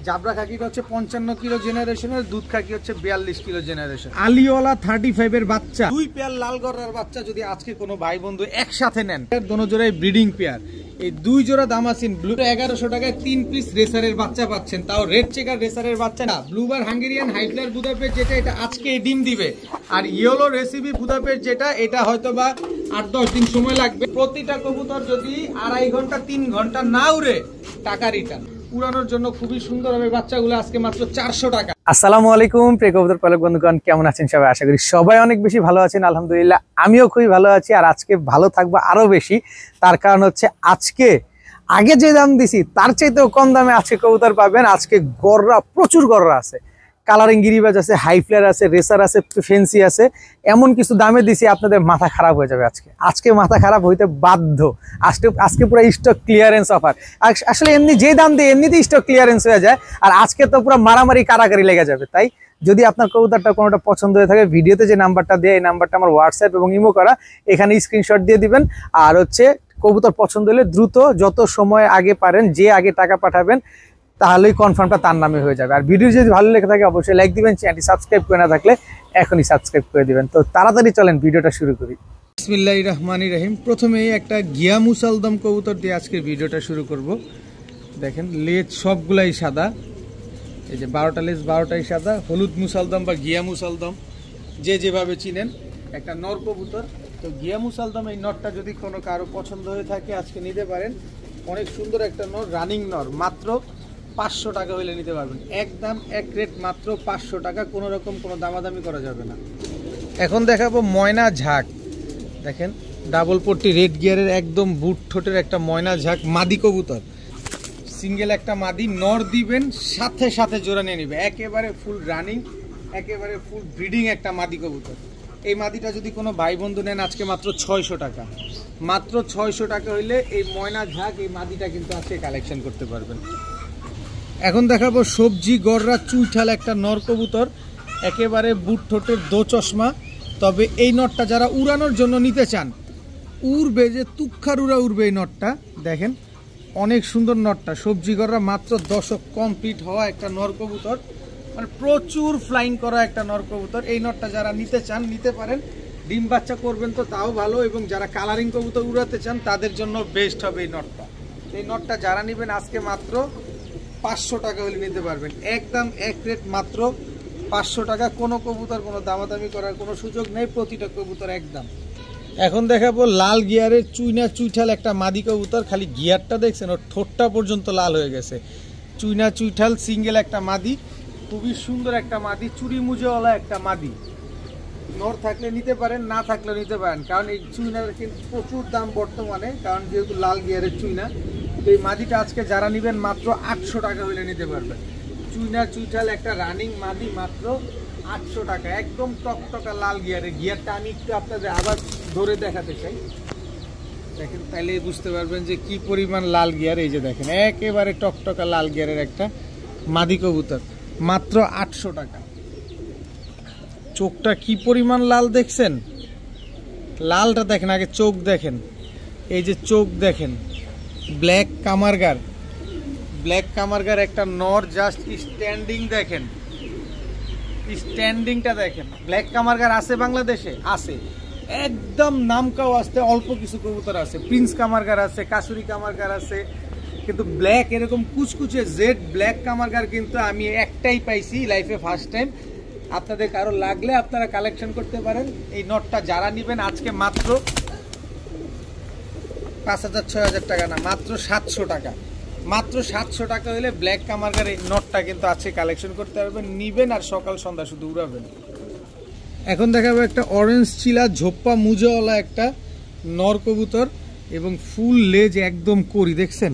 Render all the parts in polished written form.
জাবরা খাকিটা হচ্ছে 55 কিলো জেনারেশনের, দুধ খাকি হচ্ছে 42 কিলো জেনারেশন। আলিওয়ালা 35 এর বাচ্চা, 2 পেয়ার লাল গররার বাচ্চা যদি আজকে কোনো ভাই বন্ধু একসাথে নেন, দোনো জোড়াই ব্রিডিং পেয়ার। এই 2 জোড়া দামাসিন ব্লু 1100 টাকায় 3 পিস রেসারের বাচ্চা পাচ্ছেন, তাও রেড চেকার রেসারের বাচ্চা না। ব্লুবার হাঙ্গেরিয়ান হাইফ্লার বুদাপেস্ট যেটা, এটা আজকে ডিম দিবে। আর ইয়েলো রেসিপি বুদাপেস্ট যেটা, এটা হয়তো বা 8-10 দিন সময় লাগবে। প্রতিটা কবুতর যদি 2.5 ঘন্টা 3 ঘন্টা না উড়ে, টাকা রিটার্ন। উড়ানোর জন্য খুবই সুন্দর হবে বাচ্চাগুলো, আজকে মাত্র 400 টাকা। আসসালামু আলাইকুম প্রিয় কবুতর পালক বন্ধুগণ, কেমন আছেন সবাই? আশা করি সবাই অনেক বেশি ভালো আছেন। আলহামদুলিল্লাহ আমিও খুবই ভালো আছি, আর আজকে ভালো থাকবো আরো বেশি। তার কারণ হচ্ছে আজকে আগে যে দাম দিছি তার চাইতেও কম দামে আজকে কবুতর পাবেন। আজকে গররা, প্রচুর গররা আছে, কালারিং গিরিবাজ আছে, হাইফ্লার আছে, রেসার আছে, ফেন্সি আছে। এমন কিছু দামে দিছি আপনাদের মাথা খারাপ হয়ে যাবে। আজকে মাথা খারাপ হইতে বাধ্য। আজকে পুরো স্টক ক্লিয়ারেন্স অফার। আসলে এমনি যে দাম দিয়ে এমনিতেই স্টক ক্লিয়ারেন্স হয়ে যায়, আর আজকে তো পুরো মারামারি কারাকারি লেগে যাবে। তাই যদি আপনার কবুতরটা কোনোটা পছন্দ হয়ে থাকে, ভিডিওতে যে নাম্বারটা দেয় এই নাম্বারটা আমার হোয়াটসঅ্যাপ এবং ইমো করা, এখানে স্ক্রিনশট দিয়ে দিবেন। আর হচ্ছে কবুতর পছন্দ হলে দ্রুত যত সময় আগে পারেন, যে আগে টাকা পাঠাবেন তাহলেই কনফার্মটা তার নামে হয়ে যাবে। আর ভিডিও যদি ভালো লেগে থাকে অবশ্যই লাইক দিবেন, চ্যানেলটি সাবস্ক্রাইব করে না থাকলে এখনই সাবস্ক্রাইব করে দিবেন। তো তাড়াতাড়ি চলেন ভিডিওটা শুরু করি। বিসমিল্লাহির রহমানির রহিম। প্রথমেই একটা গিয়া মুসালদম কবুতর দিয়ে আজকে ভিডিওটা শুরু করব। দেখেন লেজ সবগুলাই সাদা, এই যে 12টা লেজ 12টাই সাদা। হলুদ মুসালদম বা গিয়া মুসালদম যে যেভাবে চিনেন, একটা নর কবুতর। তো গিয়া মুসালদম এই নরটা যদি কোনো কারো পছন্দ হয়ে থাকে আজকে নিতে পারেন। অনেক সুন্দর একটা নর, রানিং নর, মাত্র 500 টাকা হইলে নিতে পারবেন। একদম এক রেট, মাত্র 500 টাকা, কোনো রকম কোনো দামাদামি করা যাবে না। এখন দেখাবো ময়না ঝাঁক। দেখেন ডাবল পট্টি রেড গিয়ারের একদম বুট ঠোঁটের একটা ময়না ঝাঁক মাদি কবুতর। সিঙ্গেল একটা মাদি, নর দিবেন সাথে সাথে জোড়া নিয়ে নিবে। একেবারে ফুল রানিং, একেবারে ফুল ব্রিডিং একটা মাদি কবুতর। এই মাদিটা যদি কোনো ভাই বন্ধু নেন আজকে মাত্র 600 টাকা। মাত্র 600 টাকা হইলে এই ময়না ঝাঁক এই মাদিটা কিন্তু আজকে কালেকশন করতে পারবেন। এখন দেখাবো সবজি গররা চুইঠাল একটা নর কবুতর, একেবারে বুট ঠোঁটের দো চশমা। তবে এই নটটা যারা উড়ানোর জন্য নিতে চান, উড়বে যে তুক্ষার উড়া উড়বে এই নটটা। দেখেন অনেক সুন্দর নটটা, সবজি গররা, মাত্র 10 কমপ্লিট হওয়া একটা নর কবুতর, মানে প্রচুর ফ্লাইং করা একটা নর কবুতর। এই নটটা যারা নিতে চান নিতে পারেন। ডিম বাচ্চা করবেন তো তাও ভালো, এবং যারা কালারিং কবুতর উড়াতে চান তাদের জন্য বেস্ট হবে এই নটটা। এই নটটা যারা নেবেন আজকে মাত্র 500 টাকা হলে নিতে পারবেন। একদম এক রেট, মাত্র 500 টাকা। কোনো কবুতর কোনো দামাদামি করার কোনো সুযোগ নেই, প্রতিটা কবুতর একদম। এখন দেখাবো লাল গিয়ারের চুইনা চুইঠাল একটা মাদি কবুতর। খালি গিয়ারটা দেখছেন, ওর ঠোঁটটা পর্যন্ত লাল হয়ে গেছে। চুইনা চুইঠাল সিঙ্গেল একটা মাদি, খুবই সুন্দর একটা মাদি, চুরি মুজেওয়ালা একটা মাদি। নর থাকলে নিতে পারেন, না থাকলেও নিতে পারেন, কারণ এই চুইনার কিন্তু প্রচুর দাম বর্তমানে, কারণ যেহেতু লাল গিয়ারের চুইনা। তো এই মাদিটা আজকে যারা নেবেন মাত্র 800 টাকা হলে নিতে পারবেন। চুইনা চুইঠাল একটা রানিং মাদি, মাত্র 800 টাকা। একদম টকটকা লাল গিয়ারের। গিয়ারটা আমি একটু আপনাদের আবার ধরে দেখাতে চাই, দেখেন তাইলে বুঝতে পারবেন যে কি পরিমাণ লাল গিয়ার। এই যে দেখেন একেবারে টকটকা লাল গিয়ারের একটা মাদি কবুতর, মাত্র 800 টাকা। চোখটা কি পরিমাণ লাল দেখছেন, লালটা দেখেন, আগে চোখ দেখেন। এই যে চোখ দেখেন, ব্ল্যাক কামারগার, ব্ল্যাক কামারগার একটা নর, জাস্ট স্ট্যান্ডিং দেখেন, স্ট্যান্ডিংটা দেখেন। ব্ল্যাক কামারগার আছে বাংলাদেশে, আছে, একদম নামকাও আসতে অল্প কিছু কবুতর আছে। প্রিন্স কামারগার আছে, কাসুরি কামারগার আছে, কিন্তু ব্ল্যাক এরকম কুচকুচে জেড ব্ল্যাক কামারগার কিন্তু আমি একটাই পাইছি লাইফে, ফার্স্ট টাইম। আপনাদের কারো লাগলে আপনারা কালেকশন করতে পারেন। এই নটটা যারা নেবেন আজকে মাত্র 5000-6000 টাকা না, মাত্র 700 টাকা। মাত্র 700 টাকা হলে ব্ল্যাক কামারগার এই নটটা কিন্তু আজকে কালেকশন করতে পারবেন। নিবেন আর সকাল সন্ধ্যা শুধু উড়াবেন। এখন দেখাবো একটা অরেঞ্জ চিলা ঝোপ্পা মুজাওয়ালা একটা নর কবুতর, এবং ফুল লেজ একদম করি, দেখছেন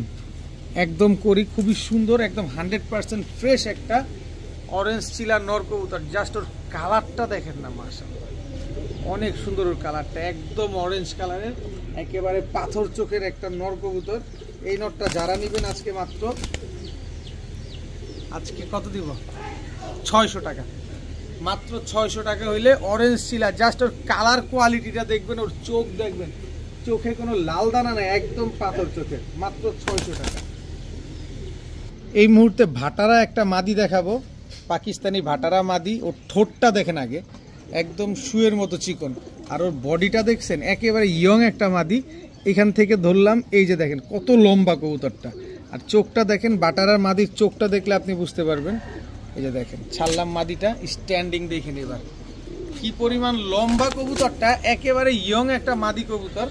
একদম করি, খুবই সুন্দর, একদম 100% ফ্রেশ একটা অরেঞ্জ চিলা নর কবুতর। জাস্ট ওর কালারটা দেখেন না, মাশাআল্লাহ অনেক সুন্দর ওর কালারটা, একদম অরেঞ্জ কালারের, একেবারে পাথর চোখের একটা নর কবুতর। এই নটটা যারা নেবেন আজকে মাত্র, আজকে কত দিব, 600 টাকা। মাত্র 600 টাকা হইলে অরেঞ্জ চিলা, জাস্ট ওর কালার কোয়ালিটিটা দেখবেন, ওর চোখ দেখবেন, চোখে কোনো লাল দানা নাই, একদম পাথর চোখের, মাত্র 600 টাকা। এই মুহূর্তে ভাটারা একটা মাদি দেখাবো, পাকিস্তানি ভাটারা মাদি। ওর ঠোঁটটা দেখেন আগে, একদম শুয়ের মতো চিকন, আর ওর বডিটা দেখছেন একেবারে ইয়ং একটা মাদি। এখান থেকে ধরলাম, এই যে দেখেন কত লম্বা কবুতরটা, আর চোখটা দেখেন, বাটারার মাদির চোখটা দেখলে আপনি বুঝতে পারবেন। এই যে দেখেন ছাড়লাম মাদিটা, স্ট্যান্ডিং দেখেন এবার কি পরিমাণ লম্বা কবুতরটা, একেবারে ইয়ং একটা মাদি কবুতর,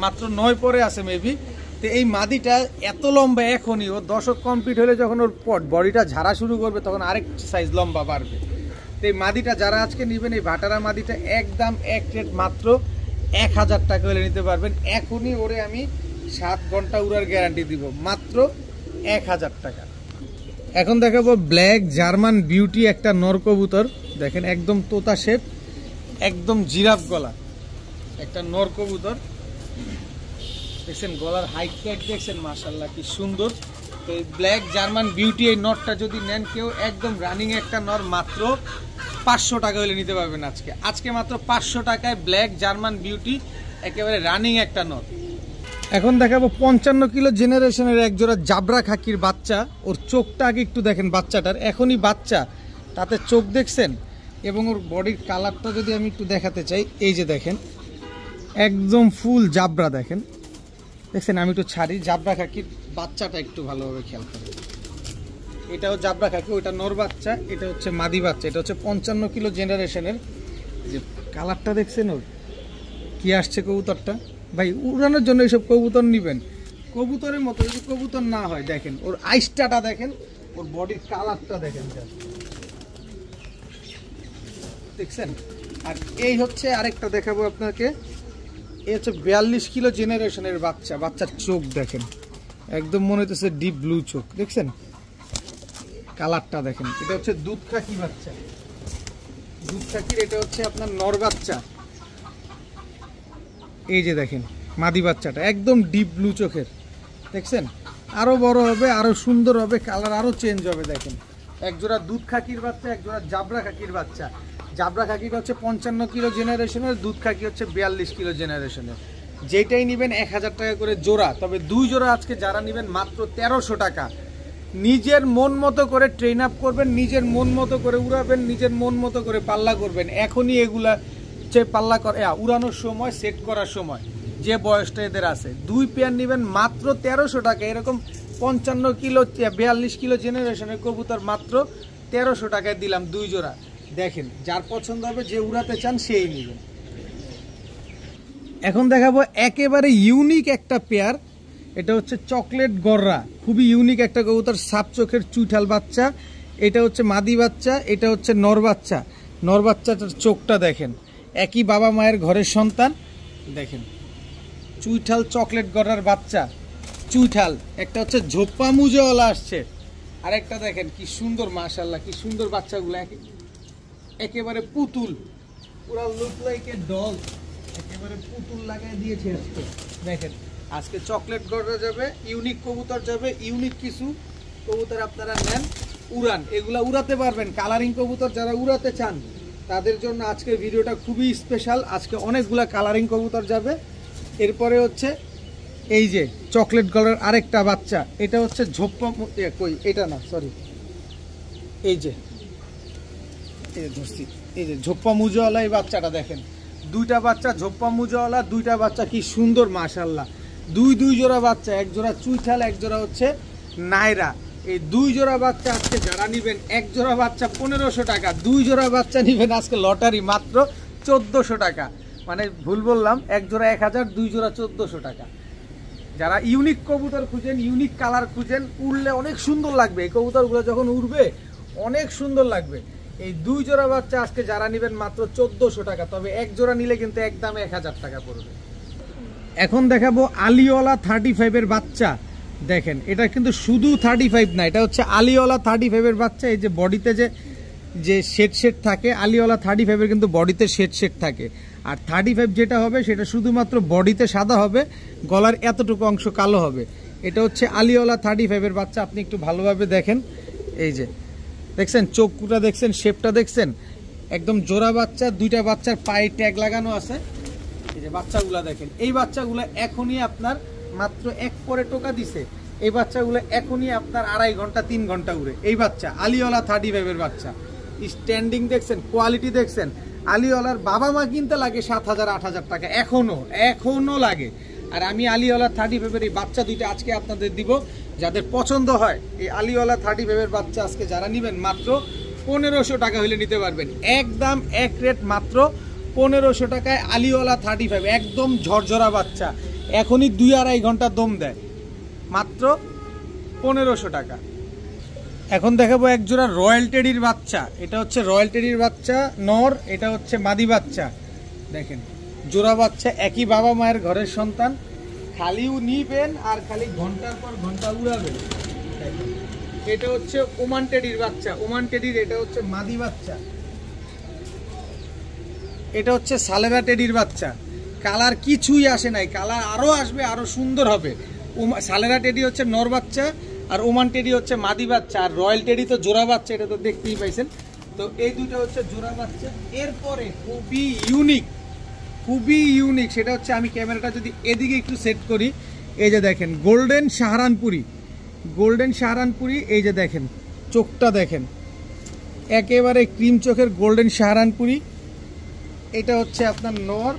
মাত্র 9 পরে আছে মেবি। তো এই মাদিটা এত লম্বা এখনই, ও দশক কমপ্লিট হলে যখন ওর বডিটা ঝাড়া শুরু করবে তখন আরেক সাইজ লম্বা বাড়বে। তো এই মাদিটা যারা আজকে নেবেন, এই ভাটারা মাদিটা একদম এক রেট মাত্র 1000 টাকা হলে নিতে পারবেন। এখনই ওরে আমি 7 ঘন্টা উড়ার গ্যারান্টি দিব, মাত্র 1000 টাকা। এখন দেখাবো ব্ল্যাক জার্মান বিউটি একটা নর কবুতর, দেখেন একদম তোতা শেপ, একদম জিরাফ গলা একটা নর কবুতর। দেখছেন গলার হাইট টাইট দেখছেন, মাশাআল্লাহ কি সুন্দর। তো এই ব্ল্যাক জার্মান বিউটি এই নরটা যদি নেন কেউ, একদম রানিং একটা নর, মাত্র 500 টাকা হলে নিতে পারবেন আজকে। আজকে মাত্র 500 টাকায় ব্ল্যাক জার্মান বিউটি, একেবারে রানিং একটা নর। এখন দেখাবো 55 কিলো জেনারেশনের এক জোড়া জাবরা খাকির বাচ্চা। ওর চোখটা আগে একটু দেখেন, বাচ্চাটার এখনই বাচ্চা, তাতে চোখ দেখছেন, এবং ওর বডির কালারটা যদি আমি একটু দেখাতে চাই, এই যে দেখেন একদম ফুল জাবরা দেখেন, দেখছেন। আমি একটু ছাড়ি, জাবরা খাকির বাচ্চাটা একটু ভালোভাবে খেয়াল করেন। এটাও জাবরা খাকি, ওইটা নর বাচ্চা, এটা হচ্ছে মাদি বাচ্চা। এটা হচ্ছে 55 কিলো জেনারেশনের। যে কালারটা দেখছেন ওর কি আসছে কবুতরটা, ভাই উড়ানোর জন্য এইসব কবুতর নিবেন, কবুতরের মতো যদি কবুতর না হয়। দেখেন ওর আইসটাটা দেখেন, ওর বডির কালারটা দেখেন, দেখছেন। আর এই হচ্ছে আরেকটা দেখাবো আপনাকে, এই হচ্ছে 42 কিলো জেনারেশনের বাচ্চা। বাচ্চার চোখ দেখেন, একদম মনে হচ্ছে ডিপ ব্লু চোখ, দেখছেন কালারটা দেখেন। এটা হচ্ছে দুধ খাকি বাচ্চা, দুধ খাকির এটা হচ্ছে আপনার নর বাচ্চা। এই যে দেখেন মাদি বাচ্চাটা একদম ডিপ ব্লু চোখের, দেখছেন। আরো বড় হবে, আরো সুন্দর হবে, কালার আরো চেঞ্জ হবে। দেখেন একজোড়া দুধ খাকির বাচ্চা, একজোড়া জাবরা খাকির বাচ্চা। জাবরা খাকিটা হচ্ছে 55 কিলো জেনারেশনের, দুধ খাকি হচ্ছে 42 কিলো জেনারেশনের। যেটাই নেবেন 1000 টাকা করে জোড়া। তবে 2 জোড়া আজকে যারা নেবেন মাত্র 1300 টাকা। নিজের মন মতো করে ট্রেন আপ করবেন, নিজের মন মতো করে উড়াবেন, নিজের মন মতো করে পাল্লা করবেন। এখনই এগুলা পাল্লা করে উড়ানোর সময়, সেট করার সময়, যে বয়সটা এদের আছে। 2 পেয়ার নেবেন মাত্র 1300 টাকা। এরকম 55 কিলো 42 কিলো জেনারেশনের কবুতর মাত্র 1300 টাকায় দিলাম 2 জোড়া। দেখেন যার পছন্দ হবে, যে উড়াতে চান সেই নেবেন। এখন দেখাবো একেবারে ইউনিক একটা পেয়ার, এটা হচ্ছে চকলেট গররা, খুবই ইউনিক একটা কবুতর, সাপ চোখের চুইঠাল বাচ্চা। এটা হচ্ছে মাদি বাচ্চা, এটা হচ্ছে নর বাচ্চা। নর বাচ্চাটার চোখটা দেখেন, একই বাবা মায়ের ঘরের সন্তান। দেখেন চুইঠাল চকলেট গররার বাচ্চা, চুইঠাল। একটা হচ্ছে ঝোপ্পা মুজওয়ালা আসছে, আর একটা দেখেন কি সুন্দর, মাশাআল্লাহ কি সুন্দর বাচ্চাগুলো, একেবারে পুতুল, পুরা লুক লাইক এ ডল, একেবারে পুতুল লাগাই দিয়েছে আজকে। দেখেন আজকে চকলেট গররা যাবে, ইউনিক কবুতর যাবে, ইউনিক কিছু কবুতর আপনারা নেন, উড়ান, এগুলা উড়াতে পারবেন। কালারিং কবুতর যারা উড়াতে চান তাদের জন্য আজকের ভিডিওটা খুবই স্পেশাল। আজকে অনেকগুলা কালারিং কবুতর যাবে। এরপরে হচ্ছে এই যে চকলেট গলার আরেকটা বাচ্চা, এটা হচ্ছে ঝোপ্পা, কই এটা না, সরি, এই যে ধরছি, এই যে ঝোপ্পা মুজওয়ালা এই বাচ্চাটা দেখেন। 2টা বাচ্চা ঝোপ্পা মুজওয়ালা, 2টা বাচ্চা কি সুন্দর, মাশাআল্লাহ। 2 জোড়া বাচ্চা, এক জোড়া চুইঠাল, এক জোড়া হচ্ছে নাইরা। এই 2 জোড়া বাচ্চা আজকে যারা নিবেন, এক জোড়া বাচ্চা 1500 টাকা, 2 জোড়া বাচ্চা নিবেন আজকে লটারি মাত্র 1400 টাকা। মানে ভুল বললাম, এক জোড়া 1000, 2 জোড়া 1400 টাকা। যারা ইউনিক কবুতর খুঁজেন, ইউনিক কালার খুঁজেন, উড়লে অনেক সুন্দর লাগবে, এই কবুতরগুলো যখন উড়বে অনেক সুন্দর লাগবে। এই 2 জোড়া বাচ্চা আজকে যারা নেবেন মাত্র 1400 টাকা। তবে এক জোড়া নিলে কিন্তু একদম 1000 টাকা পড়বে। এখন দেখাবো আলিওয়ালা 35 এর বাচ্চা। দেখেন এটা কিন্তু শুধু 35 না, এটা হচ্ছে আলিওয়ালা 35 এর বাচ্চা। এই যে বডিতে যে শেড থাকে, আলিওয়ালা 35 এর কিন্তু বডিতে শেড থাকে। আর 35 যেটা হবে সেটা শুধুমাত্র বডিতে সাদা হবে, গলার এতটুকু অংশ কালো হবে। এটা হচ্ছে আলিওয়ালা 35 এর বাচ্চা। আপনি একটু ভালোভাবে দেখেন, এই যে দেখছেন চোখটা দেখছেন, শেপটা দেখছেন, একদম জোড়া বাচ্চা। 2টা বাচ্চার পায়ে ট্যাগ লাগানো আছে। এই যে বাচ্চাগুলা দেখেন, এই বাচ্চাগুলো এখনই আপনার মাত্র 1 পরে টোকা দিছে, এই বাচ্চাগুলো এখনই আপনার 2.5 ঘন্টা 3 ঘন্টা উড়ে। এই বাচ্চা আলিওয়ালা 35 এর বাচ্চা, স্ট্যান্ডিং দেখছেন, কোয়ালিটি দেখছেন। আলিওয়ালার বাবা মা কিনতে লাগে 7,000-8,000 টাকা, এখনো লাগে। আর আমি আলিওয়ালা 35 এর এই বাচ্চা দুইটা আজকে আপনাদের দিব, যাদের পছন্দ হয় এই আলিওয়ালা 35 এর বাচ্চা আজকে যারা নেবেন মাত্র 1500 টাকা হলে নিতে পারবেন। একদম এক রেট মাত্র 1500 টাকায় আলিওয়ালা 35, একদম ঝরঝরা বাচ্চা, এখনই 2-2.5 ঘন্টা দম দেয়, মাত্র 1500 টাকা। এখন দেখাবো এক জোড়া রয়্যাল টেডির বাচ্চা। এটা হচ্ছে রয়্যাল টেডির বাচ্চা নর, এটা হচ্ছে মাদি বাচ্চা। দেখেন জোড়া বাচ্চা, একই বাবা মায়ের ঘরের সন্তান, খালিও নিবেন আর খালি ঘন্টার পর ঘন্টা উড়াবেন। এটা হচ্ছে ওমান টেডির বাচ্চা, ওমান টেডির, এটা হচ্ছে মাদি বাচ্চা। এটা হচ্ছে সালেরা টেডির বাচ্চা। কালার কিছুই আসে নাই, কালার আরো আসবে, আরো সুন্দর হবে। সালেরা টেডি হচ্ছে নর বাচ্চা, আর ওমান টেডি হচ্ছে মাদি বাচ্চা, আর রয়্যাল টেডি তো জোড়া বাচ্চা, এটা তো দেখতেই পাইছেন। তো এই দুটো হচ্ছে জোড়া বাচ্চা। এরপরে খুবই ইউনিক, সেটা হচ্ছে আমি ক্যামেরাটা যদি এদিকে একটু সেট করি, এই যে দেখেন গোল্ডেন শাহরানপুরি, এই যে দেখেন চোখটা দেখেন, একেবারে ক্রিম চোখের গোল্ডেন শাহরানপুরি। এটা হচ্ছে আপনার নর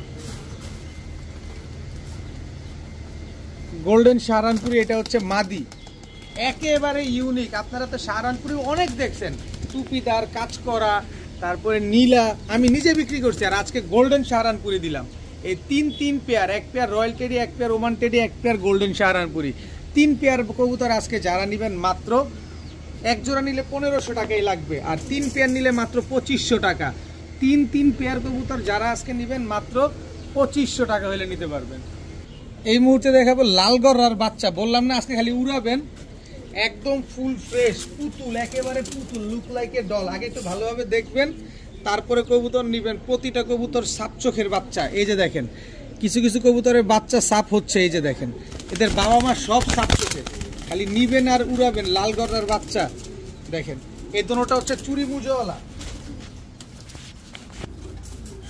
গোল্ডেন শাহরানপুরি, এটা হচ্ছে মাদি, একেবারে ইউনিক। আপনারা তো শাহরানপুরি অনেক দেখছেন, টুপিদার কাজ করা, তারপরে নীলা, আমি নিজে বিক্রি করছি, আর আজকে গোল্ডেন শাহরানপুরি দিলাম। এই তিন পেয়ার, এক পেয়ার রয়্যাল টেডি, এক পেয়ার ওমান টেডি, এক পেয়ার গোল্ডেন শাহরানপুরি, 3 পেয়ার কবুতর আজকে যারা নেবেন মাত্র, এক জোড়া নিলে 1500 টাকাই লাগবে, আর 3 পেয়ার নিলে মাত্র 2500 টাকা। 3 পেয়ার কবুতর যারা আজকে নেবেন মাত্র 2500 টাকা হলে নিতে পারবেন। এই মুহূর্তে দেখাবো লালগড়ার বাচ্চা, বললাম না আজকে খালি উড়াবেন, একদম ফুল ফ্রেশ পুতুল, একেবারে পুতুল, লুক লাইক এ ডল। আগে একটু ভালোভাবে দেখবেন, তারপরে কবুতর নেবেন। প্রতিটা কবুতর সাপ চোখের বাচ্চা। এই যে দেখেন কিছু কবুতরের বাচ্চা সাপ হচ্ছে, এই যে দেখেন এদের বাবা মা সব সাপ চোখের, খালি নিবেন আর উড়াবেন। লালগড়ার বাচ্চা দেখেন, এই দোনোটা হচ্ছে চুরি মুজোওয়ালা,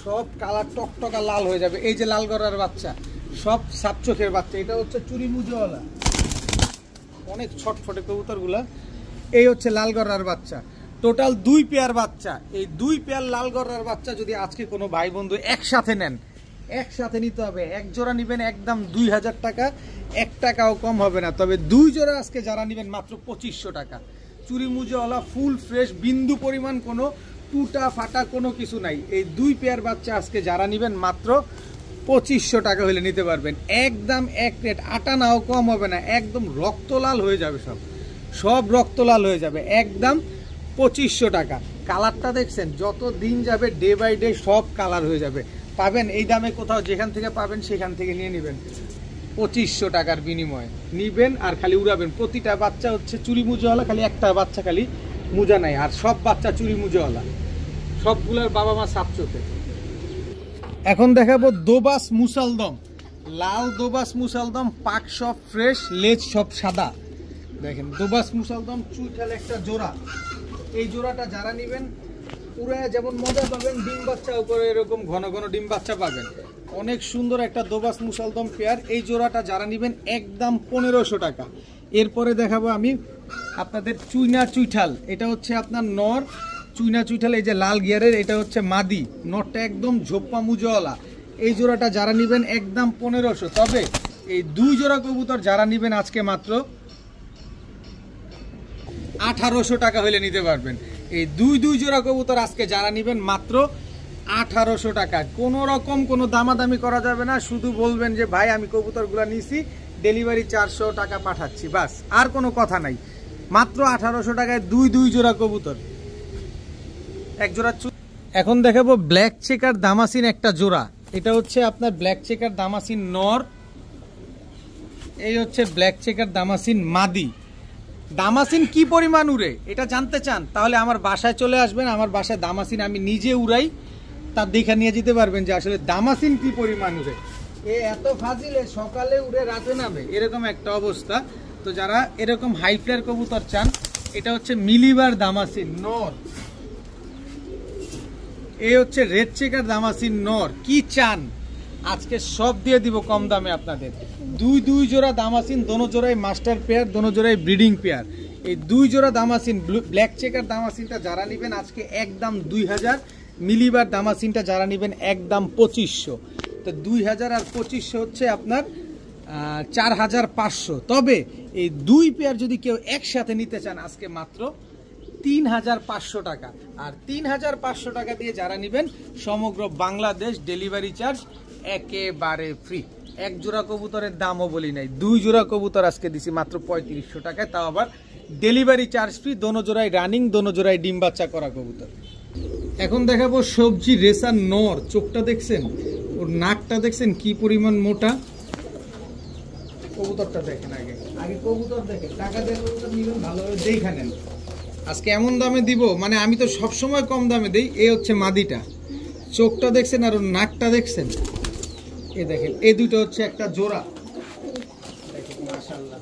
সব কালার টকটকা লাল হয়ে যাবে। এই যে লালগড়ার বাচ্চা, সব সাপ চোখের বাচ্চা। এটা হচ্ছে চুরি মুজোওয়ালা, অনেক ছটফটে কবুতরগুলা। এই হচ্ছে লালগড়ার বাচ্চা। টোটাল 2 পেয়ার বাচ্চা। এই 2 পেয়ার লালগড়ার বাচ্চা যদি আজকে কোনো ভাই বন্ধু একসাথে নেন, একসাথে নিতে হবে। এক জোড়া নেবেন একদম 2000 টাকা, 1 টাকাও কম হবে না। তবে 2 জোড়া আজকে যারা নেবেন মাত্র 2500 টাকা। চুরি মুজোওয়ালা, ফুল ফ্রেশ, বিন্দু পরিমাণ কোনো টুটা ফাটা কোনো কিছু নাই। এই 2 পেয়ার বাচ্চা আজকে যারা নেবেন মাত্র 2500 টাকা হলে নিতে পারবেন। একদম এক রেট, আটা নাও কম হবে না, একদম রক্তলাল হয়ে যাবে, সব রক্তলাল হয়ে যাবে, একদম 2500 টাকা। কালারটা দেখছেন, যত দিন যাবে ডে বাই ডে সব কালার হয়ে যাবে। পাবেন এই দামে কোথাও, যেখান থেকে পাবেন সেখান থেকে নিয়ে নেবেন। 2500 টাকার বিনিময়ে নিবেন আর খালি উড়াবেন। প্রতিটা বাচ্চা হচ্ছে চুরি মুজোওয়ালা, খালি একটা বাচ্চা খালি মুজা নাই, আর সব বাচ্চা চুরি মুজোওয়ালা, সবগুলোর বাবা মা সাপ চোখে। এখন দেখাবো দোবাস মুসালদম, লাল দোবাস মুসালদম, পাক সব ফ্রেশ, লেজ সব সাদা। দেখেন দোবাস মুসালদম চুইঠাল একটা জোড়া। এই জোড়াটা যারা নেবেন পুরায় যেমন মজা পাবেন, ডিম বাচ্চা উপরে এরকম ঘন ঘন ডিম বাচ্চা পাবেন। অনেক সুন্দর একটা দোবাস মুসালদম পেয়ার। এই জোড়াটা যারা নেবেন একদম 1500 টাকা। এরপরে দেখাবো আমি আপনাদের চুইনা চুইঠাল। এটা হচ্ছে আপনার নর চুইনা চুইঠাল, এই যে লাল গিয়ারের, এটা হচ্ছে মাদি। নরটা একদম ঝোপ্পা মুজোওয়ালা। এই জোড়াটা যারা নেবেন একদম 1500। তবে এই 2 জোড়া কবুতর যারা নেবেন আজকে মাত্র 1800 টাকা হলে নিতে পারবেন। এই 2 জোড়া কবুতর আজকে যারা নেবেন মাত্র 1800 টাকা। কোনো রকম কোনো দামাদামি করা যাবে না, শুধু বলবেন যে ভাই আমি কবুতরগুলো নিছি, ডেলিভারি 400 টাকা পাঠাচ্ছি, বাস, আর কোনো কথা নাই। মাত্র 1800 টাকায় 2 জোড়া কবুতর, এক জোড়া। এখন দেখাবো ব্ল্যাক চেকার দামাসিন একটা জোড়া। এটা হচ্ছে আপনার ব্ল্যাক চেকার দামাসিন নর, এই হচ্ছে ব্ল্যাক চেকার দামাসিন মাদি। দামাসিন কি পরিমাণ উড়ে এটা জানতে চান, তাহলে আমার বাসায় চলে আসবেন। আমার বাসায় দামাসিন আমি নিজে উড়াই, তার দেখা নিয়ে যেতে পারবেন যে আসলে দামাসিন কি পরিমাণ উড়ে। এত ফাজিলে, সকালে উড়ে রাতে নামে, এরকম একটা অবস্থা। তো যারা এরকম হাই ফ্লায়ার কবুতর চান, এটা হচ্ছে মিলিবার দামাসিন নর, এই হচ্ছে রেড চেকার দামাসিন নর। কি চান আজকে সব দিয়ে দিব কম দামে আপনাদের। দুই জোড়া দামাসিন, দোনো জোড়াই মাস্টার পেয়ার, দোনো জোড়াই ব্রিডিং পেয়ার। এই 2 জোড়া দামাসিন ব্ল্যাক চেকার দামাসিনটা যারা নেবেন আজকে একদম 2000, মিলিবার দামাসিনটা যারা নেবেন একদম 2500। তো 2000 আর 2500 হচ্ছে আপনার 4500। তবে এই 2 পেয়ার যদি কেউ একসাথে নিতে চান আজকে মাত্র 3500 টাকা। আর 3500 টাকা দিয়ে যারা নেবেন সমগ্র বাংলাদেশ ডেলিভারি চার্জ একেবারে ফ্রি। এক জোড়া কবুতরের দামও বলি নাই, 2 জোড়া কবুতর আজকে দিছি মাত্র 3500 টাকায়, তাও আবার ডেলিভারি চার্জ ফ্রি। দোনো জোড়াই রানিং, দোনো জোড়াই ডিম বাচ্চা করা কবুতর। এখন দেখাবো সবজি রেসার নর। চোখটা দেখছেন, ওর নাকটা দেখছেন কি পরিমাণ মোটা। কবুতরটা দেখেন, আগে কবুতর দেখেন, টাকা দিয়ে কবুতর নিবেন ভালোভাবে দেখে নেন। আজকে এমন দামে দিব, মানে আমি তো সবসময় কম দামে দেই। এই হচ্ছে মাদিটা, চোখটা দেখছেন আর ওর নাকটা দেখছেন। এই দেখেন, এই দুটো হচ্ছে একটা জোড়া, দেখেন মাশাআল্লাহ।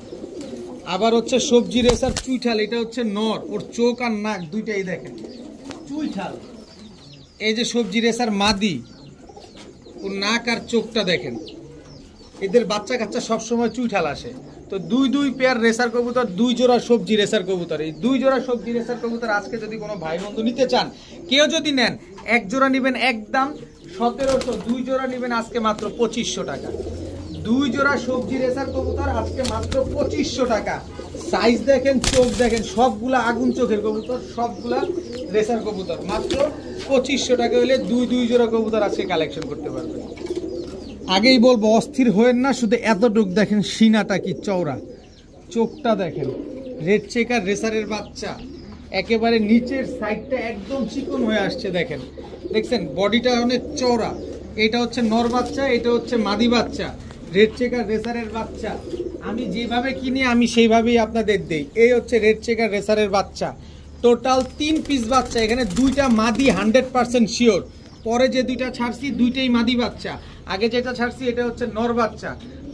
আবার হচ্ছে সবজি রেসার চুইঠাল, এটা হচ্ছে নর, ওর চোখ আর নাক দুইটাই দেখেন চুইঠাল। এই যে সবজি রেসার মাদি, ওর নাক আর চোখটা দেখেন। এদের বাচ্চা কাচ্চা সবসময় চুইঠাল আসে। তো 2 পেয়ার রেসার কবুতর, 2 জোড়া সবজি রেসার কবুতর। এই 2 জোড়া সবজি রেসার কবুতর আজকে যদি কোনো ভাই বন্ধু নিতে চান, কেউ যদি নেন, এক জোড়া নেবেন একদম 1700, 2 জোড়া নেবেন আজকে মাত্র 2500 টাকা। 2 জোড়া সবজি রেসার কবুতর আজকে মাত্র 2500 টাকা। সাইজ দেখেন, চোখ দেখেন, সবগুলা আগুন চোখের কবুতর, সবগুলা রেসার কবুতর। মাত্র 2500 টাকা হলে 2 জোড়া কবুতর আজকে কালেকশন করতে পারবেন। আগেই বলবো অস্থির হয়েন না, শুধু এতটুক দেখেন সিনাটা কি চওড়া, চোখটা দেখেন। রেড চেকার রেসারের বাচ্চা, একেবারে নিচের সাইডটা একদম চিকন হয়ে আসছে দেখেন, দেখছেন বডিটা অনেক চওড়া। এটা হচ্ছে নর বাচ্চা, এটা হচ্ছে মাদি বাচ্চা, রেড চেকার রেসারের বাচ্চা। আমি যেভাবে কিনি আমি সেইভাবেই আপনাদের দেই। এই হচ্ছে রেড চেকার রেসারের বাচ্চা, টোটাল 3 পিস বাচ্চা। এখানে 2টা মাদি 100% শিওর, পরে যে 2টা ছাড়ছি 2টাই মাদি বাচ্চা, আগে যেটা ছাড়ছি এটা হচ্ছে নর বাচ্চা।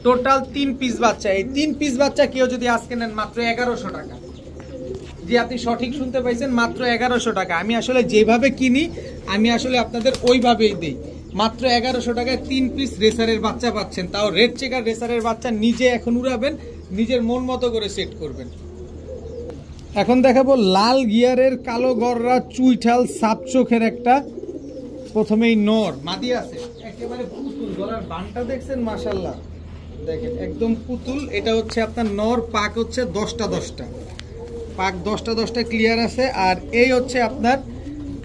টোটাল 3 পিস বাচ্চা। এই 3 পিস বাচ্চা কেউ যদি আজকে নেন মাত্র 1100 টাকা। জি, আপনি সঠিক শুনতে পাইছেন, মাত্র 1100 টাকা। আমি আসলে যেভাবে কিনি আমি আসলে আপনাদের ওইভাবেই দিই। মাত্র 1100 টাকায় 3 পিস রেসারের বাচ্চা পাচ্ছেন, তাও রেড চেকার রেসারের বাচ্চা। নিজে এখন উড়াবেন, নিজের মন মতো করে সেট করবেন। এখন দেখাবো লাল গিয়ারের কালো গররা চুইঠাল সাপ চোখের একটা, প্রথমেই নর, মাদি আছে একেবারে পুতুল। গলার বানটা দেখছেন মাশাআল্লাহ, দেখেন একদম পুতুল। এটা হচ্ছে আপনার নর, পাক হচ্ছে 10টা, পাক 10টা ক্লিয়ার আছে। আর এই হচ্ছে আপনার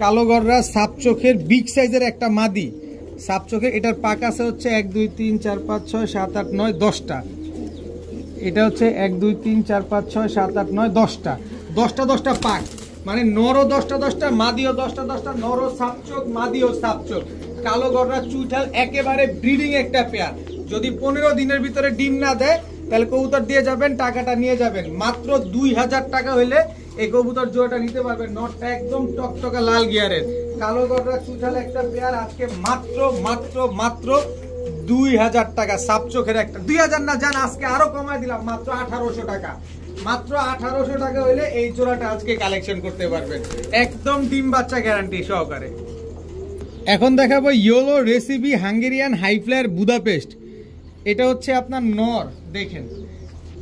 কালো গররা সাপ চোখের বিগ সাইজের একটা মাদি, সাপ চোখের। এটার পাক আছে হচ্ছে 1 2 3 4 5 6 7 8 9 10টা। এটা হচ্ছে 1 2 3 4 5 6 7 8 9 10টা পাক, মানে নরও 10টা, মাদিও 10টা, নরও সাপচোখ, মাদিও সাপচোখ। কালো গররা চুইঠাল, একেবারে ব্রিডিং একটা পেয়ার। যদি 15 দিনের ভিতরে ডিম না দেয় তাহলে কবুতর দিয়ে যাবেন, টাকাটা নিয়ে যাবেন। মাত্র 2000 টাকা হইলে এই কবুতর জোড়াটা নিতে পারবেন। নটটা একদম টকটকা লাল গিয়ারের কালো গররা চুইঠাল একটা পেয়ার আজকে মাত্র 2000 টাকা। সাপচোখের একটা 2000 না, জান আজকে আরো কমায় দিলাম, মাত্র 1800 টাকা। মাত্র 1800 টাকা হইলে এই জোড়াটা আজকে কালেকশন করতে পারবেন, একদম ডিম বাচ্চা গ্যারান্টি সহকারে। এখন দেখাবো yellow recipe Hungarian high flyer Budapest. এটা হচ্ছে আপনার নর, দেখেন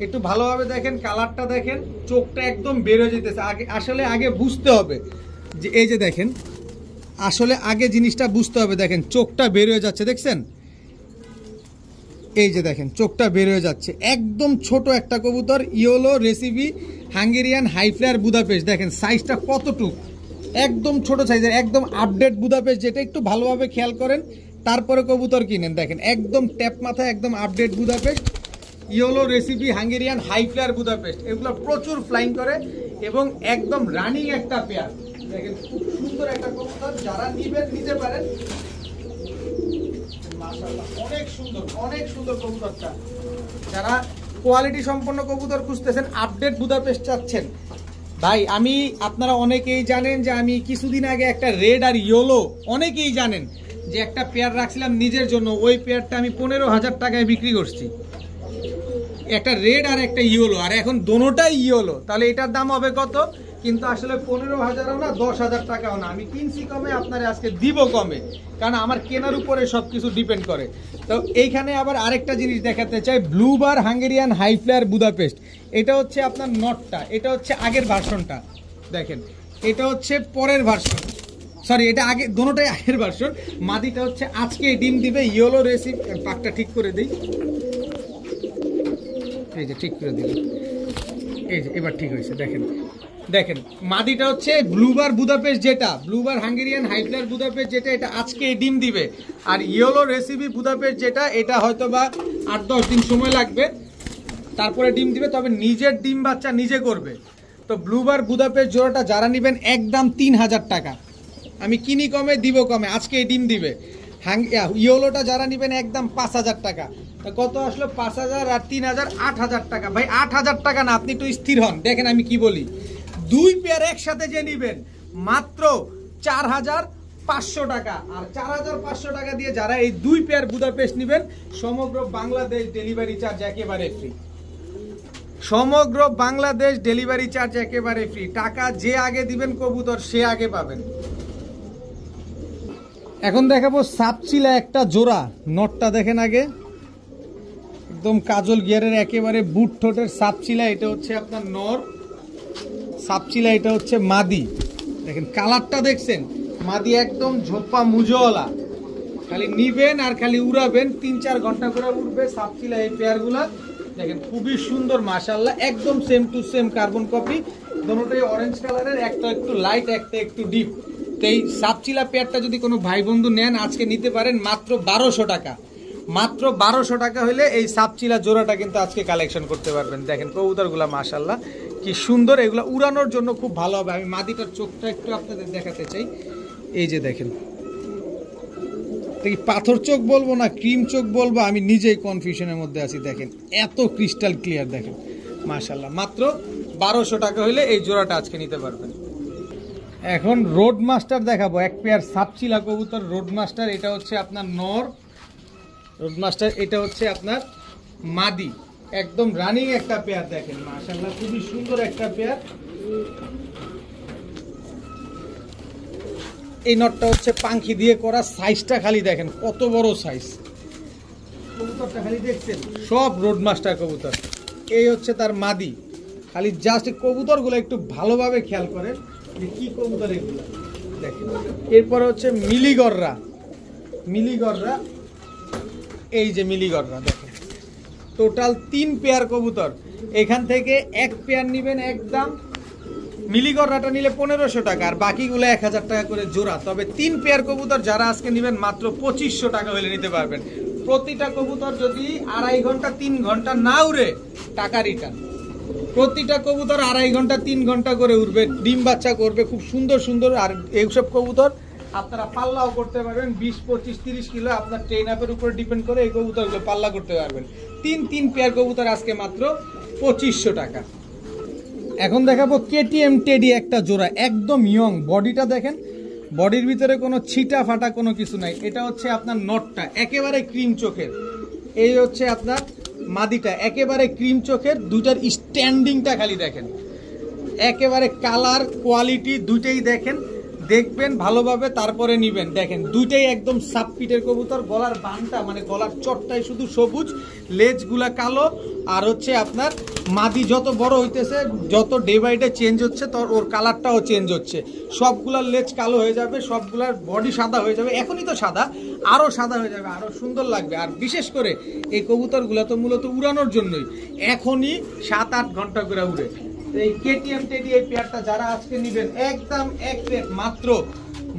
একটু ভালোভাবে দেখেন, কালারটা দেখেন, চোখটা একদম বের হয়ে যেতেছে। আসলে আগে বুঝতে হবে যে, এই যে দেখেন, আসলে আগে জিনিসটা বুঝতে হবে। দেখেন চোখটা বের হয়ে যাচ্ছে, দেখছেন, এই যে দেখেন চোখটা বের হয়ে যাচ্ছে। একদম ছোট একটা কবুতর, yellow recipe Hungarian high flyer Budapest. দেখেন সাইজটা কতটুক, একদম ছোট সাইজের, একদম আপডেট বুদাপেস্ট। যেটা একটু ভালোভাবে খেয়াল করেন, তারপরে কবুতর কিনেন। দেখেন একদম ট্যাপ মাথায়, একদম update Budapest, yellow recipe Hungarian high flyer Budapest. এগুলো প্রচুর ফ্লাইং করে এবং একদম রানিং একটা পেয়ার। দেখেন খুব সুন্দর একটা কবুতর, যারা নিবেন নিতে পারেন। মাশাআল্লাহ, অনেক সুন্দর কবুতরটা। যারা কোয়ালিটি সম্পন্ন কবুতর খুঁজতেছেন, আপডেট বুদাপেস্ট চাচ্ছেন, ভাই আমি, আপনারা অনেকেই জানেন যে আমি কিছুদিন আগে একটা রেড আর ইয়েলো, অনেকেই জানেন যে একটা পেয়ার রাখছিলাম নিজের জন্য। ওই পেয়ারটা আমি 15,000 টাকায় বিক্রি করছি, একটা রেড আর একটা ইয়েলো। আর এখন দোনোটাই ইয়েলো, তাহলে এটার দাম হবে কত? কিন্তু আসলে 15,000ও না 10,000 টাকাও না। আমি কিনছি কমে, আপনারা আজকে দিব কমে, কারণ আমার কেনার উপরে সবকিছু ডিপেন্ড করে। তো এইখানে আবার আরেকটা জিনিস দেখাতে চাই, ব্লুবার হাঙ্গেরিয়ান হাই ফ্লায়ার বুদাপেস্ট। এটা হচ্ছে আপনার নটটা, এটা হচ্ছে আগের ভার্সনটা দেখেন, এটা হচ্ছে পরের ভার্সন, সরি এটা আগে, দুটোটাই আগের ভার্সন। মাদিটা হচ্ছে আজকে ডিম দিবে, ইয়েলো রেসিপ। পাকটা ঠিক করে দিই, এই যে ঠিক করে দিল, এই যে এবার ঠিক হয়েছে। দেখেন দেখেন মাদিটা হচ্ছে ব্লুবার বুদাপেস্ট, যেটা ব্লুবার হাঙ্গেরিয়ান হাই ফ্লায়ার বুদাপেস্ট যেটা, এটা আজকে ডিম দিবে। আর ইয়েলো রেসিপি বুদাপেস্ট যেটা, এটা হয়তো বা 8-10 দিন সময় লাগবে, তারপরে ডিম দিবে, তবে নিজের ডিম বাচ্চা নিজে করবে। তো ব্লুবার বুদাপেস্ট জোড়াটা যারা নেবেন একদম 3,000 টাকা, আমি কিনি কমে দিব কমে, আজকে ডিম দিবে। ইয়েলোটা যারা নেবেন একদম 5,000 টাকা। কত আসলো? 5,000 আর 3,000, 8,000 টাকা। ভাই 8,000 টাকা না, আপনি একটু স্থির হন। দেখেন আমি কি বলি, 2 পেয়ার একসাথে যে নেবেন মাত্র 4,500 টাকা। আর 4,500 টাকা দিয়ে যারা এই 2 পেয়ার বুদাপেস্ট নেবেন, সমগ্র বাংলাদেশ ডেলিভারি চার্জ একেবারে ফ্রি। সমগ্র বাংলাদেশ ডেলিভারি চার্জ একেবারে ফ্রি। টাকা যে আগে দিবেন কবুতর সে আগে পাবেন। এখন দেখাবো সাপচিলা একটা জোড়া। নটটা দেখেন আগে, একদম কাজল গিয়ারের একেবারে বুট ঠোঁটের সাপচিলা। এটা হচ্ছে আপনার নর সাপচিলা, এটা হচ্ছে মাদি। দেখেন কালারটা দেখছেন, মাদি একদম ঝোপ্পা মুজওয়ালা। খালি নিবেন আর খালি উড়াবেন, 3-4 ঘন্টা করে উড়বে সাপচিলা এই পেয়ারগুলা। দেখেন খুবই সুন্দর মাশাআল্লাহ, একদম same to same carbon copy. দুটোটাই অরেঞ্জ কালারের, একটা একটু লাইট একটা একটু ডিপ। তো এই সাপচিলা পেয়ারটা যদি কোনো ভাই বন্ধু নেন আজকে নিতে পারেন মাত্র 1200 টাকা। মাত্র 1200 টাকা হলে এই সাপচিলা জোড়াটা কিন্তু আজকে কালেকশন করতে পারবেন। দেখেন কবুতরগুলা মাশাআল্লাহ কি সুন্দর, এগুলো উড়ানোর জন্য খুব ভালো হবে। আমি মাদিটার চোখটা একটু আপনাদের দেখাতে চাই, এই যে দেখেন, পাথর চোখ বলবো না ক্রিম চোখ বলবো, আমি নিজেই কনফিউশনের মধ্যে আছি। দেখেন এত ক্রিস্টাল ক্লিয়ার, দেখেন মাশাআল্লাহ। মাত্র 1200 টাকা হলে এই জোড়াটা আজকে নিতে পারবেন। এখন রোড মাস্টার দেখাবো, এক পেয়ার সাপচিলা কবুতর রোড মাস্টার। এটা হচ্ছে আপনার নর রোড মাস্টার, এটা হচ্ছে আপনার মাদি, একদম রানিং একটা পেয়ার। দেখেন মাশাআল্লাহ খুবই সুন্দর একটা পেয়ার। এই নটটা হচ্ছে পাখি দিয়ে করা, সাইজটা খালি দেখেন কত বড় সাইজ। কবুতরটা খালি দেখছেন, সব রোড মাস্টার কবুতর। এই হচ্ছে তার মাদি। খালি জাস্ট কবুতরগুলো একটু ভালোভাবে খেয়াল করেন যে কি কবুতর এগুলো দেখেন। এরপরে হচ্ছে মিলিগররা, মিলিগররা, এই যে মিলিগররা দেখেন, টোটাল 3 পেয়ার কবুতর। এখান থেকে 1 পেয়ার নেবেন একদম, মিলিগররাটা নিলে 1500 টাকা, আর বাকিগুলো 1000 টাকা করে জোড়া। তবে 3 পেয়ার কবুতর যারা আজকে নেবেন মাত্র 2500 টাকা হলে নিতে পারবেন। প্রতিটা কবুতর যদি 2.5 ঘন্টা 3 ঘন্টা না উড়ে টাকা রিটার্ন। প্রতিটা কবুতর 2.5 ঘন্টা 3 ঘন্টা করে উড়বে, ডিম বাচ্চা করবে খুব সুন্দর সুন্দর। আর এইসব কবুতর আপনারা পাল্লাও করতে পারবেন, 20, 25, 30 কিলো আপনার ট্রেন আপের উপর ডিপেন্ড করে এই কবুতরগুলো পাল্লা করতে পারবেন। 3 পেয়ার কবুতর আজকে মাত্র 2500 টাকা। এখন দেখাবো কেটিএম টেডি একটা জোড়া, একদম ইয়ং। বডিটা দেখেন, বডির ভিতরে কোনো ছিটা ফাটা কোনো কিছু নাই। এটা হচ্ছে আপনার নটটা একেবারে ক্রিম চোখের, এই হচ্ছে আপনার মাদিটা একেবারে ক্রিম চোখের। দুইটার স্ট্যান্ডিংটা খালি দেখেন, একেবারে কালার কোয়ালিটি দুইটাই দেখেন, দেখবেন ভালোভাবে তারপরে নিবেন। দেখেন দুইটাই একদম সাবপিটের কবুতর। গলার বানটা মানে গলার চটটাই শুধু সবুজ, লেজগুলা কালো। আর হচ্ছে আপনার মাদি যত বড় হইতেছে, যত ডে বাই ডে চেঞ্জ হচ্ছে, তো ওর কালারটাও চেঞ্জ হচ্ছে। সবগুলার লেজ কালো হয়ে যাবে, সবগুলার বডি সাদা হয়ে যাবে। এখনই তো সাদা, আরও সাদা হয়ে যাবে, আরও সুন্দর লাগবে। আর বিশেষ করে এই কবুতরগুলো তো মূলত উড়ানোর জন্যই, এখনই 7-8 ঘন্টা করে উড়ে। এই কেটিএম টেডি এই পেয়ারটা যারা আজকে নেবেন একদম এক রেট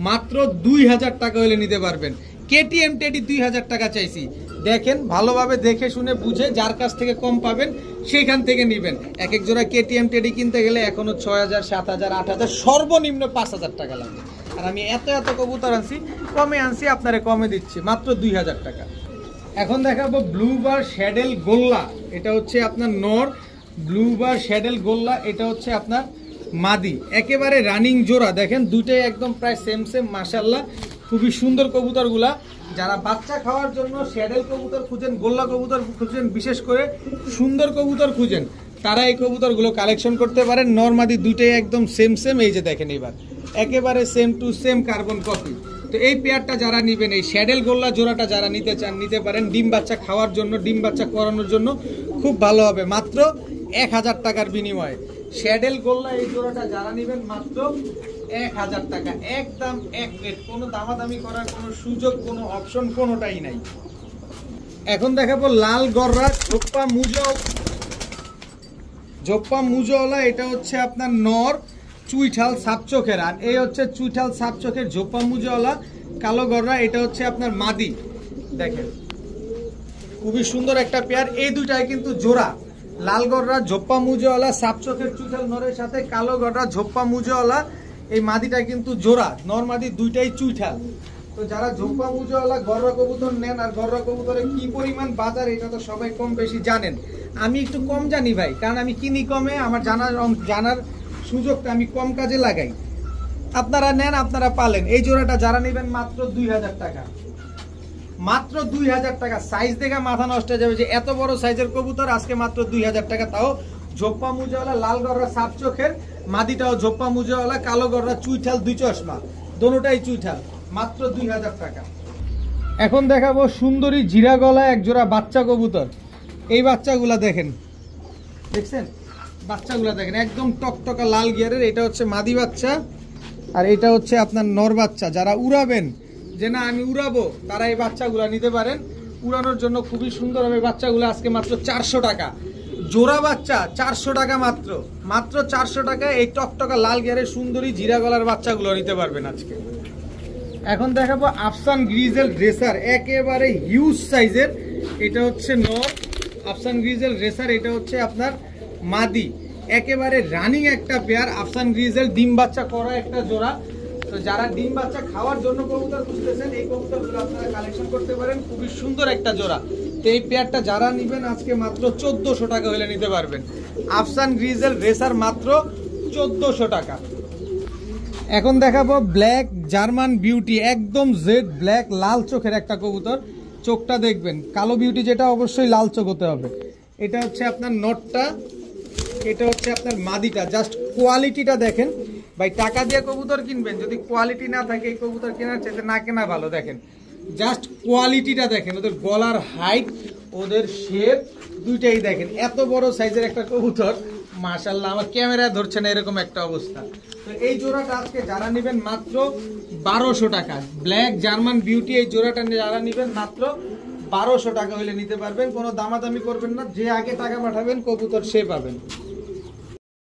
মাত্র 2000 টাকা হলে নিতে পারবেন। কেটিএম টেডি 2000 টাকা চাইছি। দেখেন ভালোভাবে দেখে শুনে বুঝে, যার কাছ থেকে কম পাবেন সেইখান থেকে নেবেন। এক এক জোড়া কেটিএম টেডি কিনতে গেলে এখনো 6000, 7000, 8000, সর্বনিম্ন 5000 টাকা লাগবে। আর আমি এত কবুতর আনছি, কমে আনছি, আপনারা কমে দিচ্ছি মাত্র 2000 টাকা। এখন দেখাবো ব্লুবার শ্যাডেল গোল্লা। এটা হচ্ছে আপনার নর, ব্লুবার শ্যাডেল গোল্লা, এটা হচ্ছে আপনার মাদি, একেবারে রানিং জোড়া। দেখেন দুইটাই একদম প্রায় সেম মাশাআল্লাহ, খুবই সুন্দর কবুতরগুলা। যারা বাচ্চা খাওয়ার জন্য শ্যাডেল কবুতর খুঁজেন, গোল্লা কবুতর খুঁজেন, বিশেষ করে সুন্দর কবুতর খুঁজেন, তারা এই কবুতরগুলো কালেকশন করতে পারেন। নরমাদি দুইটাই একদম সেম সেম, এই যে দেখেন এবার একেবারে same to same carbon copy. তো এই পেয়ারটা যারা নেবেন, এই শ্যাডেল গোল্লা জোড়াটা যারা নিতে চান নিতে পারেন। ডিম বাচ্চা খাওয়ার জন্য, ডিম বাচ্চা করানোর জন্য খুব ভালো হবে। মাত্র 1000 টাকার বিনিময়ে শ্যাডেল গোল্লা এই জোড়াটা যারা নেবেন মাত্র 1000 টাকা, একদম এক রেট, কোনো দামাদামি করার কোনো সুযোগ, কোনো অপশন কোনোটাই নাই। এখন দেখাবো লাল গররা জোপ্পা মুজোওয়ালা। এটা হচ্ছে আপনার নর চুইঠাল সাপচোখের, আর এই হচ্ছে চুইঠাল সাপচোখের জোপ্পা মুজোওয়ালা কালো গররা। এটা হচ্ছে আপনার মাদি। দেখেন খুবই সুন্দর একটা পেয়ার। এই দুইটাই কিন্তু জোড়া, লাল গররা ঝোপ্পা মুজোওয়ালা সাপচোখের চুইঠাল নরের সাথে কালো গররা ঝোপ্পা মুজোওয়ালা, এই মাদিটা কিন্তু জোড়া, নর মাদি দুইটাই চুইঠাল। তো যারা ঝোপ্পা মুজোওয়ালা গররা কবুতর নেন, আর গররা কবুতরের কি পরিমাণ বাজার এটা তো সবাই কম বেশি জানেন। আমি একটু কম জানি ভাই, কারণ আমি কিনি কমে, আমার জানার সুযোগটা আমি কম কাজে লাগাই। আপনারা নেন, আপনারা পালেন। এই জোড়াটা যারা নেবেন মাত্র 2000 টাকা, মাত্র 2000 টাকা। সাইজ দেখে মাথা নষ্ট হয়ে যাবে যে এত বড় সাইজের কবুতর, আজকে মাত্র 2000 টাকা। তাও ঝোপ্পা মুজোওয়ালা লাল গররা সাপ চোখের, মাদিটাও ঝোপ্পা মুজোওয়ালা কালো গররা চুইঠাল, দুই চশমা, দোনোটাই চুইঠাল, মাত্র 2000 টাকা। এখন দেখাবো সুন্দরী জিরা গলা এক জোড়া বাচ্চা কবুতর। এই বাচ্চাগুলা দেখেন, দেখছেন বাচ্চাগুলা দেখেন, একদম টকটকা লাল গিয়ারের। এটা হচ্ছে মাদি বাচ্চা, আর এটা হচ্ছে আপনার নর বাচ্চা। যারা উড়াবেন যে না আমি উড়াবো, তারা এই বাচ্চাগুলা নিতে পারেন। উড়ানোর জন্য খুবই সুন্দর হবে বাচ্চাগুলো। আজকে মাত্র 400 টাকা জোড়া বাচ্চা, 400 টাকা মাত্র, মাত্র 400 টাকা। এই টকটকা লাল গিয়ারের সুন্দরী জিরা গলার বাচ্চাগুলো নিতে পারবেন আজকে। এখন দেখাবো আফসান গ্রিজেল রেসার, একেবারে হিউজ সাইজের। এটা হচ্ছে নর আফসান গ্রিজেল রেসার, এটা হচ্ছে আপনার মাদি। একেবারে রানিং একটা পেয়ার আফসান গ্রিজেল, ডিম বাচ্চা করা একটা জোড়া। তো যারা ডিম বাচ্চা খাওয়ার জন্য কবুতর খুঁজতেছেন, এই কবুতরগুলো আপনারা কালেকশন করতে পারেন। খুবই সুন্দর একটা জোড়া। তো এই পেয়ারটা যারা নেবেন আজকে মাত্র 1400 টাকা হলে নিতে পারবেন। আফসান গ্রিজেল রেসার মাত্র 1400 টাকা। এখন দেখাবো ব্ল্যাক জার্মান বিউটি, একদম জেড ব্ল্যাক লাল চোখের একটা কবুতর। চোখটা দেখবেন, কালো বিউটি যেটা অবশ্যই লাল চোখ হতে হবে। এটা হচ্ছে আপনার নটটা, এটা হচ্ছে আপনার মাদিটা। জাস্ট কোয়ালিটিটা দেখেন ভাই, টাকা দিয়ে কবুতর কিনবেন, যদি কোয়ালিটি না থাকে এই কবুতর কেনার চাইতে না কেনা ভালো। দেখেন জাস্ট কোয়ালিটিটা দেখেন, ওদের গলার হাইট, ওদের শেপ দুইটাই দেখেন। এত বড় সাইজের একটা কবুতর, মাশাআল্লাহ, আমার ক্যামেরায় ধরছে না এরকম একটা অবস্থা। তো এই জোড়াটা আজকে যারা নেবেন মাত্র 1200 টাকা। ব্ল্যাক জার্মান বিউটি, এই জোড়াটা যারা নেবেন মাত্র 1200 টাকা হলে নিতে পারবেন। কোনো দামাদামি করবেন না, যে আগে টাকা পাঠাবেন কবুতর সে পাবেন।